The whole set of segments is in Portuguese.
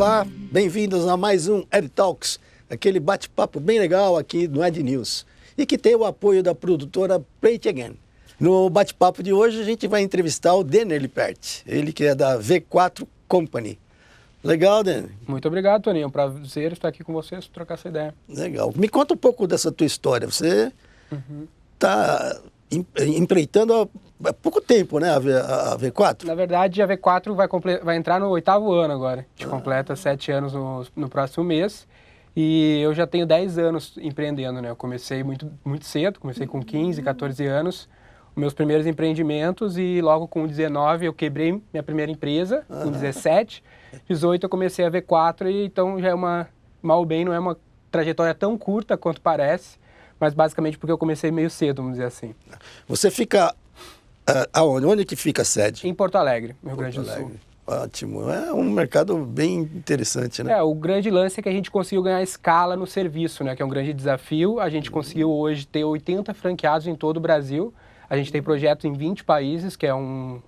Olá, bem-vindos a mais um Ed Talks, aquele bate-papo bem legal aqui no Ed News e que tem o apoio da produtora Play It Again. No bate-papo de hoje a gente vai entrevistar o Denner Lippert, ele que é da V4 Company. Legal, Denner? Muito obrigado, Toninho. É um prazer estar aqui com vocês, trocar essa ideia. Legal. Me conta um pouco dessa tua história. Você está empreitando há pouco tempo, né, a V4? Na verdade, a V4 vai entrar no 8º ano agora. A gente completa 7 anos no próximo mês. E eu já tenho 10 anos empreendendo, né? Eu comecei muito cedo, comecei com 15, 14 anos. Meus primeiros empreendimentos e logo com 19 eu quebrei minha primeira empresa, com 17. 18 eu comecei a V4 e então já é mal ou bem, não é uma trajetória tão curta quanto parece, mas basicamente porque eu comecei meio cedo, vamos dizer assim. Você fica aonde? Onde que fica a sede? Em Porto Alegre, no Rio Grande do Sul. Ótimo, é um mercado bem interessante, né? O grande lance é que a gente conseguiu ganhar escala no serviço, né? Que é um grande desafio. A gente conseguiu hoje ter 80 franqueados em todo o Brasil. A gente tem projetos em 20 países, que é um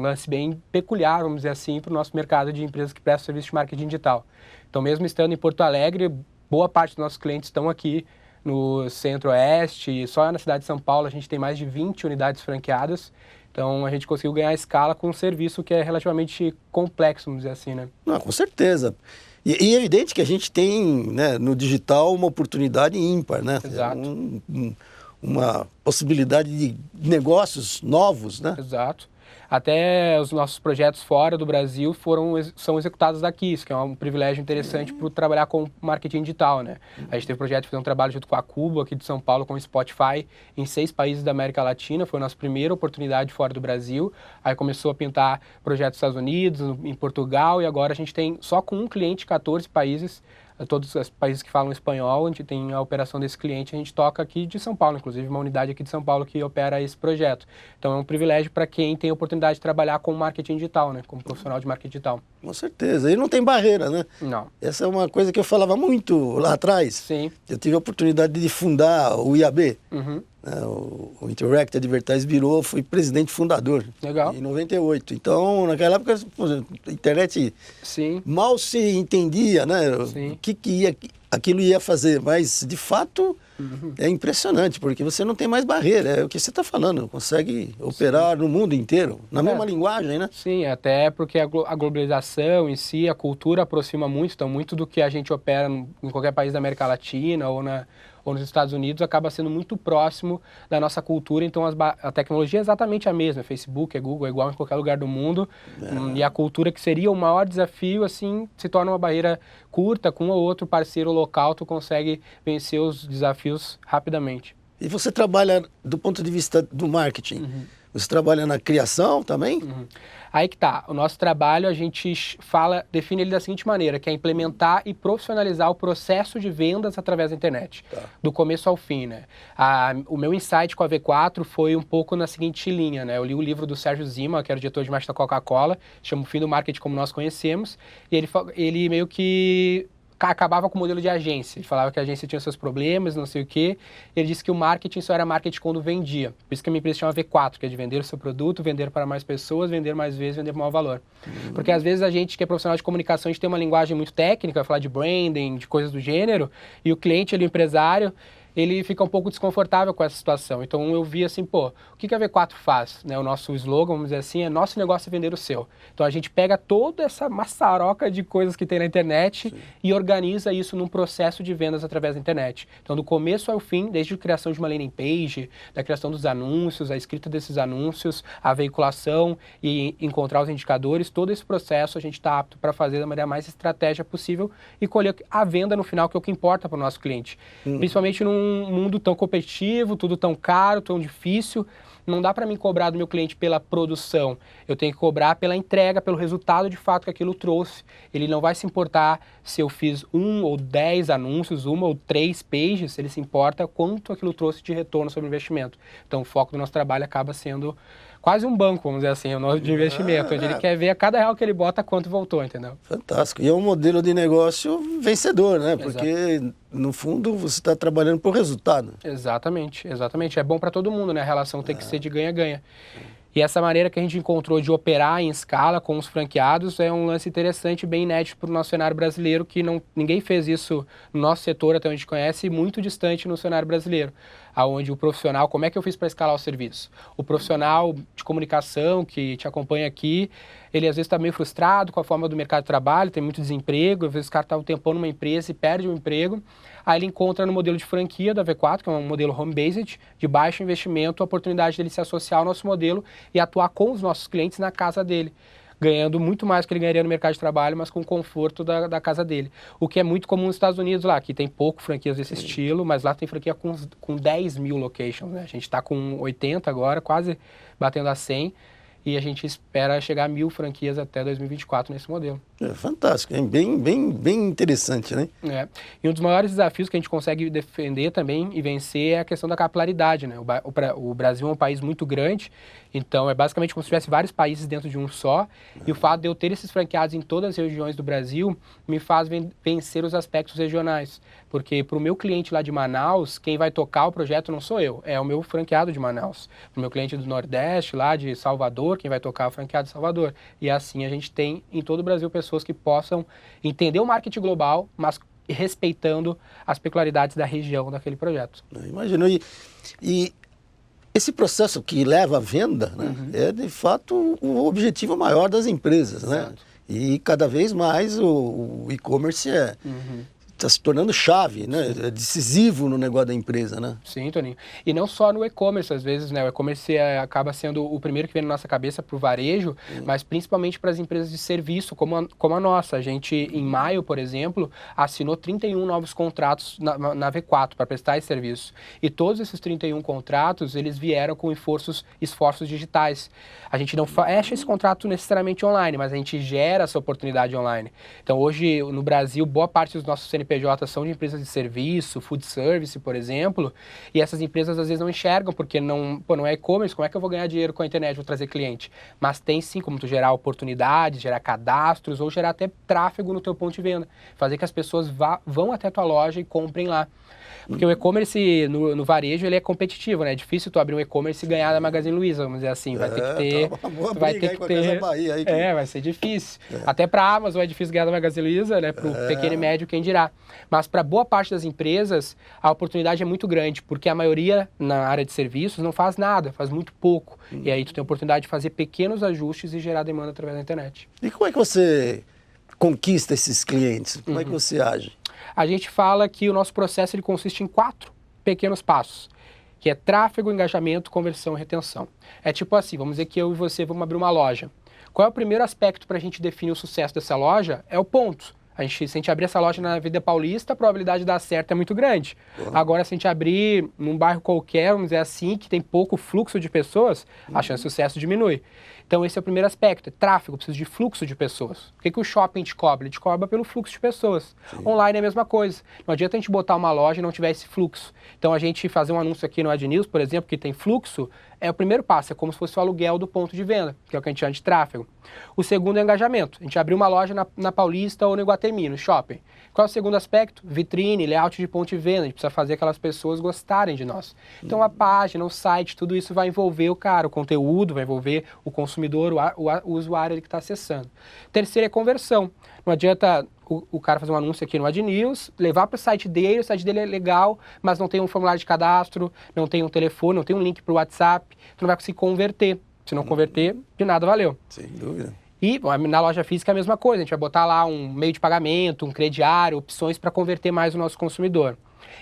lance bem peculiar, vamos dizer assim, para o nosso mercado de empresas que prestam serviço de marketing digital. Então, mesmo estando em Porto Alegre, boa parte dos nossos clientes estão aqui no Centro-Oeste. Só na cidade de São Paulo a gente tem mais de 20 unidades franqueadas. Então, a gente conseguiu ganhar escala com um serviço que é relativamente complexo, vamos dizer assim, né? Não, com certeza. E é evidente que a gente tem, né, no digital uma oportunidade ímpar, né? Exato. Uma possibilidade de negócios novos, né? Exato. Até os nossos projetos fora do Brasil são executados daqui, isso que é um privilégio interessante para trabalhar com marketing digital, né? A gente teve o projeto de fazer um trabalho junto com a Cubo, aqui de São Paulo, com o Spotify, em 6 países da América Latina, foi a nossa primeira oportunidade fora do Brasil. Aí começou a pintar projetos nos Estados Unidos, em Portugal, e agora a gente tem só com um cliente 14 países, todos os países que falam espanhol, a gente tem a operação desse cliente, a gente toca aqui de São Paulo, inclusive uma unidade aqui de São Paulo que opera esse projeto. Então é um privilégio para quem tem a oportunidade de trabalhar com marketing digital, né? Como profissional de marketing digital. Com certeza. E não tem barreira, né? Não. Essa é uma coisa que eu falava muito lá atrás. Sim. Eu tive a oportunidade de fundar o IAB. Né? O Interact Advertise virou, fui presidente fundador. Legal. Em 98. Então, naquela época, a internet Sim. mal se entendia, né? Sim. O que aquilo ia fazer. Mas, de fato, é impressionante, porque você não tem mais barreira. É o que você está falando. Consegue operar no mundo inteiro, na mesma linguagem, né? Sim, até porque a globalização em si, a cultura aproxima muito. Então, muito do que a gente opera em qualquer país da América Latina ou nos Estados Unidos acaba sendo muito próximo da nossa cultura, então a tecnologia é exatamente a mesma, Facebook, Google, é igual em qualquer lugar do mundo, e a cultura que seria o maior desafio, assim, se torna uma barreira curta, com um ou outro parceiro local, tu consegue vencer os desafios rapidamente. E você trabalha do ponto de vista do marketing, você trabalha na criação também? Aí que tá, o nosso trabalho a gente define ele da seguinte maneira, que é implementar e profissionalizar o processo de vendas através da internet, do começo ao fim, né? O meu insight com a V4 foi um pouco na seguinte linha, né? Eu li o livro do Sérgio Zima, que era o diretor de marketing da Coca-Cola, chama O Fim do Marketing Como Nós Conhecemos, e ele meio que acabava com o modelo de agência. Ele falava que a agência tinha seus problemas, não sei o quê. Ele disse que o marketing só era marketing quando vendia. Por isso que a minha empresa chama V4, que é de vender o seu produto, vender para mais pessoas, vender mais vezes, vender por maior valor. Porque às vezes a gente que é profissional de comunicação, a gente tem uma linguagem muito técnica, vai falar de branding, de coisas do gênero, e o cliente, o empresário, ele fica um pouco desconfortável com essa situação. Então eu vi assim, o que a V4 faz? Né? O nosso slogan, vamos dizer assim, é nosso negócio é vender o seu. Então a gente pega toda essa maçaroca de coisas que tem na internet e organiza isso num processo de vendas através da internet. Então do começo ao fim, desde a criação de uma landing page, da criação dos anúncios, a escrita desses anúncios, a veiculação e encontrar os indicadores, todo esse processo a gente está apto para fazer da maneira mais estratégica possível e colher a venda no final, que é o que importa para o nosso cliente. Principalmente num mundo tão competitivo, tudo tão caro, tão difícil, não dá para mim cobrar do meu cliente pela produção. Eu tenho que cobrar pela entrega, pelo resultado de fato que aquilo trouxe. Ele não vai se importar se eu fiz 1 ou 10 anúncios, 1 ou 3 pages, ele se importa quanto aquilo trouxe de retorno sobre o investimento. Então o foco do nosso trabalho acaba sendo quase um banco, vamos dizer assim, o nosso de investimento, onde ele quer ver a cada real que ele bota quanto voltou, entendeu? Fantástico. E é um modelo de negócio vencedor, né? Porque, no fundo, você está trabalhando por resultado. Exatamente, exatamente. É bom para todo mundo, né? A relação tem que ser de ganha-ganha. E essa maneira que a gente encontrou de operar em escala com os franqueados é um lance interessante, bem inédito para o nosso cenário brasileiro, que ninguém fez isso no nosso setor, até onde a gente conhece, e muito distante no cenário brasileiro, aonde o profissional, como é que eu fiz para escalar o serviço? O profissional de comunicação que te acompanha aqui, ele às vezes está meio frustrado com a forma do mercado de trabalho, tem muito desemprego, às vezes o cara está um tempão numa empresa e perde o emprego, aí ele encontra no modelo de franquia da V4, que é um modelo home-based, de baixo investimento, a oportunidade dele se associar ao nosso modelo e atuar com os nossos clientes na casa dele, ganhando muito mais do que ele ganharia no mercado de trabalho, mas com o conforto da casa dele. O que é muito comum nos Estados Unidos lá, que tem pouco franquias desse estilo, mas lá tem franquia com 10 mil locations, né? A gente está com 80 agora, quase batendo a 100, e a gente espera chegar a 1.000 franquias até 2024 nesse modelo. É fantástico, é bem interessante, né? É. E um dos maiores desafios que a gente consegue defender também e vencer é a questão da capilaridade, né? O Brasil é um país muito grande, então é basicamente como se tivesse vários países dentro de um só, e o fato de eu ter esses franqueados em todas as regiões do Brasil me faz vencer os aspectos regionais, porque para o meu cliente lá de Manaus, quem vai tocar o projeto não sou eu, é o meu franqueado de Manaus. Para o meu cliente do Nordeste, lá de Salvador, quem vai tocar é o franqueado de Salvador. E assim a gente tem em todo o Brasil pessoas que possam entender o marketing global, mas respeitando as peculiaridades da região daquele projeto. Imagino. E esse processo que leva à venda, né, é de fato o objetivo maior das empresas, né? E cada vez mais o e-commerce está se tornando chave, né? É decisivo no negócio da empresa, né? Sim, Toninho. E não só no e-commerce, às vezes, né? O e-commerce acaba sendo o primeiro que vem na nossa cabeça para o varejo, mas principalmente para as empresas de serviço, como a nossa. A gente, em maio, por exemplo, assinou 31 novos contratos na V4 para prestar esse serviço. E todos esses 31 contratos, eles vieram com esforços digitais. A gente não fecha esse contrato necessariamente online, mas a gente gera essa oportunidade online. Então, hoje, no Brasil, boa parte dos nossos CNPJ são de empresas de serviço, food service, por exemplo, e essas empresas às vezes não enxergam, porque não é e-commerce, como é que eu vou ganhar dinheiro com a internet, vou trazer cliente? Mas tem sim como tu gerar oportunidades, gerar cadastros, ou gerar até tráfego no teu ponto de venda, fazer que as pessoas vão até a tua loja e comprem lá. Porque o e-commerce no varejo, ele é competitivo, né? É difícil tu abrir um e-commerce e ganhar da Magazine Luiza, vamos dizer assim. Vai ter que ter... Tá uma boa vai briga ter aí que com a ter... Casa Bahia aí. Vai ser difícil. Até para a Amazon é difícil ganhar da Magazine Luiza, né? Para o pequeno e médio, quem dirá. Mas para boa parte das empresas, a oportunidade é muito grande, porque a maioria na área de serviços não faz nada, faz muito pouco. E aí tu tem a oportunidade de fazer pequenos ajustes e gerar demanda através da internet. E como é que você conquista esses clientes? Como é que você age? A gente fala que o nosso processo ele consiste em 4 pequenos passos, que é tráfego, engajamento, conversão e retenção. É tipo assim, vamos dizer que eu e você vamos abrir uma loja. Qual é o primeiro aspecto para a gente definir o sucesso dessa loja? É o ponto. Se a gente abrir essa loja na Avenida Paulista, a probabilidade de dar certo é muito grande. Agora, se a gente abrir num bairro qualquer, vamos dizer assim, que tem pouco fluxo de pessoas, a chance de sucesso diminui. Então, esse é o primeiro aspecto, é tráfego, precisa de fluxo de pessoas. O que o shopping te cobra? Ele te cobra pelo fluxo de pessoas. Online é a mesma coisa. Não adianta a gente botar uma loja e não tiver esse fluxo. Então, a gente fazer um anúncio aqui no AdNews, por exemplo, que tem fluxo, é o primeiro passo, é como se fosse o aluguel do ponto de venda, que é o que a gente chama de tráfego. O segundo é engajamento. A gente abriu uma loja na Paulista ou no Iguatemi, no shopping. Qual é o segundo aspecto? Vitrine, layout de ponto de venda. A gente precisa fazer aquelas pessoas gostarem de nós. Então, a página, o site, tudo isso vai envolver o cara, o conteúdo, vai envolver o consumidor, o usuário ele que está acessando. Terceiro é conversão. Não adianta o cara fazer um anúncio aqui no AdNews, levar para o site dele é legal, mas não tem um formulário de cadastro, não tem um telefone, não tem um link para o WhatsApp, tu não vai conseguir converter. Se não converter, de nada valeu. Sem dúvida. E na loja física é a mesma coisa, a gente vai botar lá um meio de pagamento, um crediário, opções para converter mais o nosso consumidor.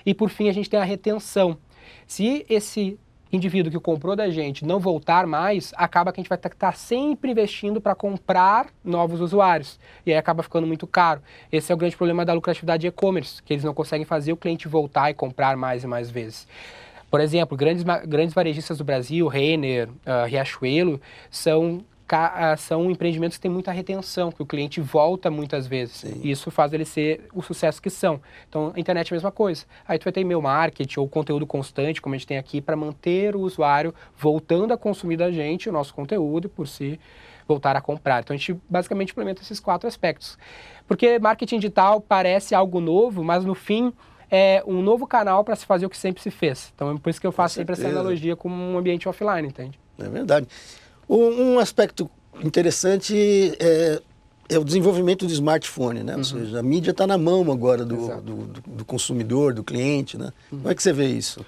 E por fim a gente tem a retenção. Se esse indivíduo que comprou da gente não voltar mais, acaba que a gente vai ter que estar sempre investindo para comprar novos usuários. E aí acaba ficando muito caro. Esse é o grande problema da lucratividade de e-commerce, que eles não conseguem fazer o cliente voltar e comprar mais e mais vezes. Por exemplo, grandes varejistas do Brasil, Renner, Riachuelo, são empreendimentos que têm muita retenção, que o cliente volta muitas vezes. Sim. E isso faz eles ser o sucesso que são. Então, a internet é a mesma coisa. Aí tu vai ter e-mail marketing ou conteúdo constante, como a gente tem aqui, para manter o usuário voltando a consumir da gente o nosso conteúdo e, por si, voltar a comprar. Então, a gente basicamente implementa esses 4 aspectos. Porque marketing digital parece algo novo, mas, no fim, é um novo canal para se fazer o que sempre se fez. Então, é por isso que eu faço sempre essa analogia com um ambiente offline, entende? É verdade. Um aspecto interessante é o desenvolvimento do smartphone, né? Ou seja, a mídia está na mão agora do consumidor, do cliente, né? Como é que você vê isso?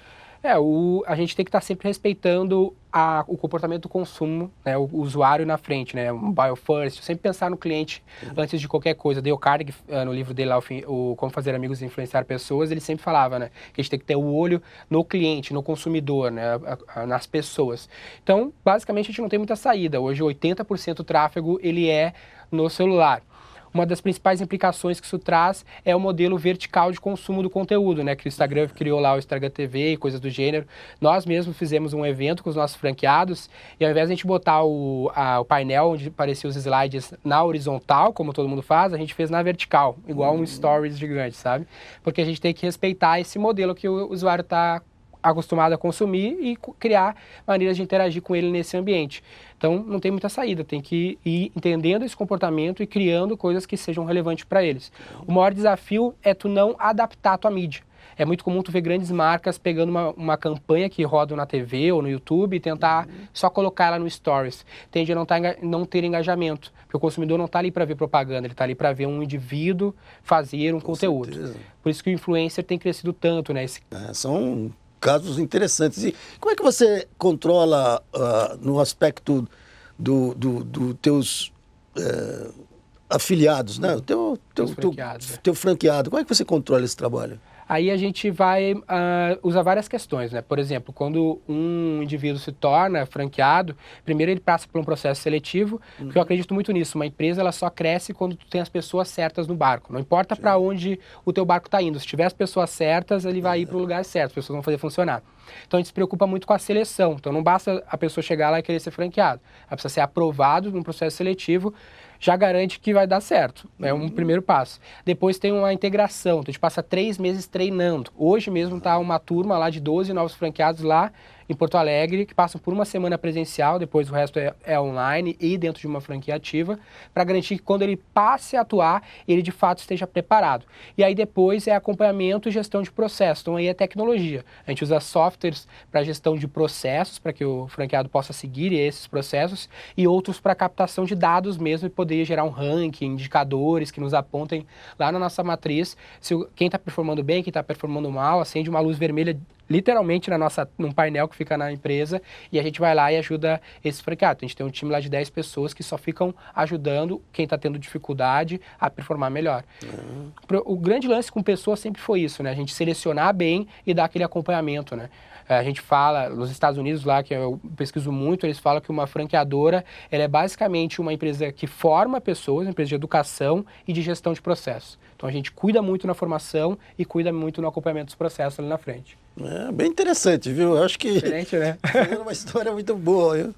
A gente tem que estar sempre respeitando o comportamento do consumo, né, o usuário na frente, né, mobile first, sempre pensar no cliente antes de qualquer coisa. Dale Carnegie, no livro dele lá, Como Fazer Amigos e Influenciar Pessoas, ele sempre falava, né, que a gente tem que ter o olho no cliente, no consumidor, né, nas pessoas. Então, basicamente, a gente não tem muita saída. Hoje, 80% do tráfego, ele é no celular. Uma das principais implicações que isso traz é o modelo vertical de consumo do conteúdo, né? Que o Instagram criou lá o Instagram TV e coisas do gênero. Nós mesmos fizemos um evento com os nossos franqueados e ao invés de a gente botar o painel onde apareciam os slides na horizontal, como todo mundo faz, a gente fez na vertical, igual um stories gigante, sabe? Porque a gente tem que respeitar esse modelo que o usuário está acostumado a consumir e criar maneiras de interagir com ele nesse ambiente. Então, não tem muita saída, tem que ir entendendo esse comportamento e criando coisas que sejam relevantes para eles. O maior desafio é tu não adaptar a tua mídia. É muito comum tu ver grandes marcas pegando uma campanha que roda na TV ou no YouTube e tentar só colocar ela no Stories. Tende a não ter engajamento, porque o consumidor não está ali para ver propaganda, ele está ali para ver um indivíduo fazer um conteúdo. Certeza. Por isso que o influencer tem crescido tanto, né? São casos interessantes. E como é que você controla no aspecto dos teus afiliados, né? Teu franqueado. Como é que você controla esse trabalho? Aí a gente vai usar várias questões, né? Por exemplo, quando um indivíduo se torna franqueado, primeiro ele passa por um processo seletivo, porque eu acredito muito nisso. Uma empresa ela só cresce quando tu tem as pessoas certas no barco. Não importa para onde o teu barco está indo. Se tiver as pessoas certas, ele vai ir para o lugar certo. As pessoas vão fazer funcionar. Então a gente se preocupa muito com a seleção. Então não basta a pessoa chegar lá e querer ser franqueado. Ela precisa ser aprovado num processo seletivo, já garante que vai dar certo. É um primeiro passo. Depois tem uma integração. Então a gente passa 3 meses treinando. Hoje mesmo está uma turma lá de 12 novos franqueados lá em Porto Alegre, que passam por uma semana presencial, depois o resto é online e dentro de uma franquia ativa, para garantir que quando ele passe a atuar, ele de fato esteja preparado. E aí depois é acompanhamento e gestão de processo. Então aí é tecnologia. A gente usa softwares para gestão de processos, para que o franqueado possa seguir esses processos, e outros para captação de dados mesmo e poder gerar um ranking, indicadores que nos apontem lá na nossa matriz se quem está performando bem, quem está performando mal, acende uma luz vermelha literalmente num painel que fica na empresa e a gente vai lá e ajuda esse franqueado. A gente tem um time lá de 10 pessoas que só ficam ajudando quem está tendo dificuldade a performar melhor. O grande lance com pessoas sempre foi isso, né? A gente selecionar bem e dar aquele acompanhamento, né? A gente fala, nos Estados Unidos lá, que eu pesquiso muito, eles falam que uma franqueadora, ela é basicamente uma empresa que forma pessoas, uma empresa de educação e de gestão de processos. Então a gente cuida muito na formação e cuida muito no acompanhamento dos processos ali na frente. É bem interessante, viu? Eu acho que diferente, né? É uma história muito boa, viu?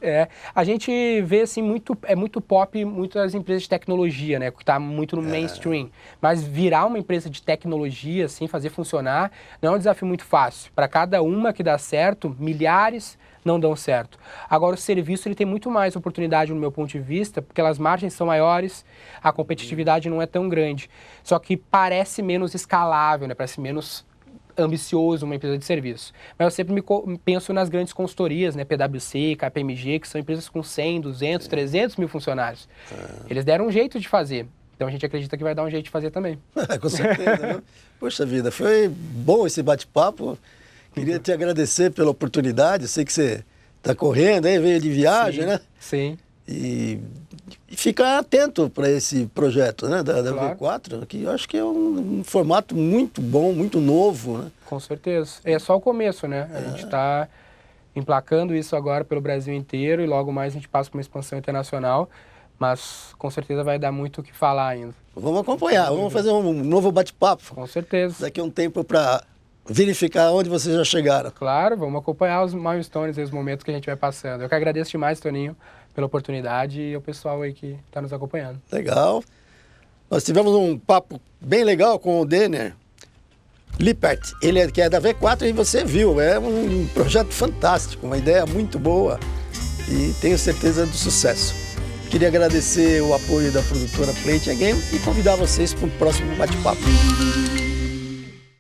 A gente vê assim muito pop, muitas empresas de tecnologia, né? Que está muito no mainstream. Mas virar uma empresa de tecnologia, assim, fazer funcionar, não é um desafio muito fácil. Para cada uma que dá certo, milhares não dão certo. Agora o serviço ele tem muito mais oportunidade no meu ponto de vista, porque as margens são maiores, a competitividade não é tão grande. Só que parece menos escalável, né? Parece menos ambicioso uma empresa de serviço. Mas eu sempre penso nas grandes consultorias, né, PwC, KPMG, que são empresas com 100, 200, 300 mil funcionários. Eles deram um jeito de fazer. Então a gente acredita que vai dar um jeito de fazer também. Com certeza, né? Poxa vida, foi bom esse bate-papo. Queria te agradecer pela oportunidade. Eu sei que você está correndo aí, veio de viagem, sim, né? Sim. E ficar atento para esse projeto, né, da Claro. V4, que eu acho que é um formato muito bom, muito novo, né? Com certeza. É só o começo, né? A gente está emplacando isso agora pelo Brasil inteiro e logo mais a gente passa para uma expansão internacional, mas com certeza vai dar muito o que falar ainda. Vamos acompanhar, vamos fazer um novo bate-papo Com certeza. daqui a um tempo para verificar onde vocês já chegaram. Claro, vamos acompanhar os milestones e os momentos que a gente vai passando. Eu que agradeço demais, Toninho, pela oportunidade e o pessoal aí que está nos acompanhando. Legal. Nós tivemos um papo bem legal com o Denner Lippert. Ele que é da V4 e você viu, é um projeto fantástico, uma ideia muito boa e tenho certeza do sucesso. Queria agradecer o apoio da produtora Play It Again e convidar vocês para o próximo bate-papo.